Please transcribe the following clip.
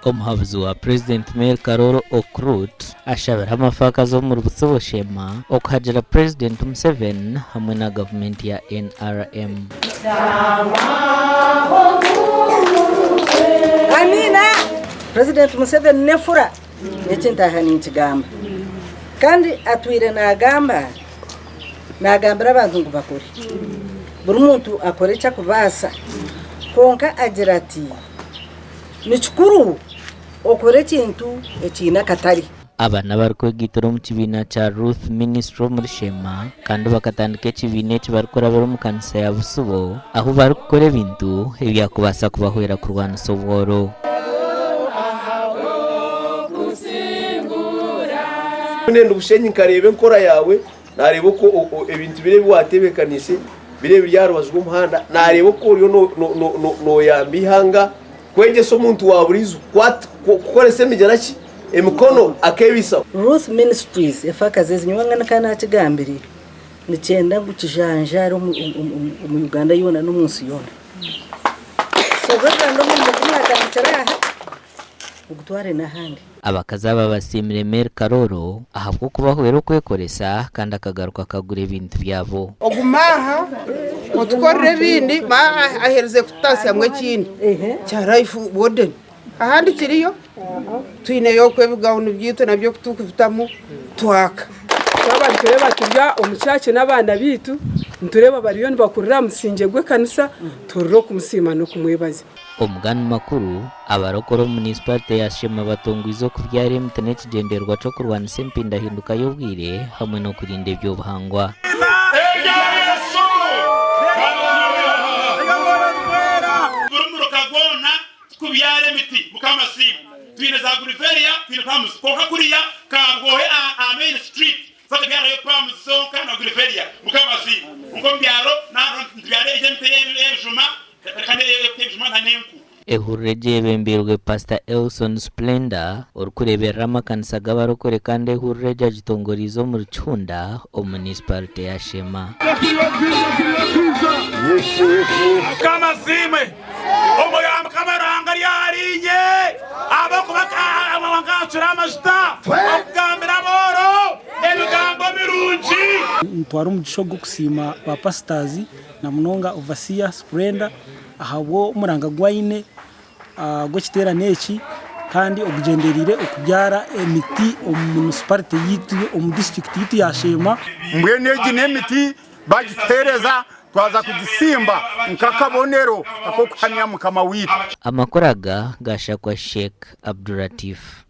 Omuhabuzi wa President Mayor Karooro Okrut ashabira amafaka zo mu Rwampara okuhagira President Museveni hamwe na government ya NRM. Amina President Museveni nefura nekintaha n'ikigamba kandi atwire nagambira abantu ngo bakore buri muntu akore cyakubasa konka agira ati nikikuru okore kintu ekina katari. Abana bari kwegitira mu kibina cya Ruth Ministry muri Sheema kandi bakatandika ekibina kibarukorabera mu kanisa ya Busubo aho bari gukora ibintu ebyakubasa kubahwera kurwanisa obworo. Nende ubushenyi nkarebe nkora yawe narebe ko ibintu bire biwatebekanise bire byarwazwe umuhanda narebe ko uriyo no yambihanga kwegeso umuntu waburizo gukora semijaraki emikono akebisa. Ruth Ministries efakaze zinywana kana kigambiri nicyenda gukijanja ari mu Uganda yona no munsi yona soganda mu mwaka cyaraha ugutware nahandi. Abakazaba basimire Mayor Karooro ahabwo kubahwera kwekoresa kandi akagaruka akagura ibintu byabo. Ogumaha otukorere bindi ahereze kutasi hamwe kindi cya life warden ahandi kiriyo twine yo kwebigawuno byito nabyo kutukufitamu twaka twabari kureba turya omucace n'abana bitu ntureba bariyo bakurira musinge gwe kanisa tururo kumusima no kumwebaza. Omugani makuru abarokoro municipality ya Sheema batongwizo kubyara internet genderwa cyo kurwanisa empinda hinduka y'ubwire hamwe no kurinda ibyo buhangwa. Kubyara emiti mukamasimu twine za guriveria twine pamus koka kuriya kabwohe a main street fata byara yo pamus sonka na guriveria mukamasimu ngo mbyaro na byare ejente y'ejuma kandi y'ejuma na nenku. Ehurreje bembirwe Pastor Elson Splendor orukurebera amakanisa gabarokore kandi ehurreje agitongorizo mu Rucunda o municipality ya Sheema. Mukamasimu omoyamba kamaranga lyarinye abakubaka amawangacura amashita okugambira boro ebigambo birungi ntwara umugisho gwo kusima ba pastors na munonga overseer Splendor ahabo muranga gwaine gwo kitera neki kandi okugenderire okubyara emiti omu municipality yitu omu district yitu ya Sheema mbwene egi emiti bagitereza twaza kugisimba nkakabonero ako kuhamya mukama witu. Amakoraga gashakwa Sheikh Abdulatif.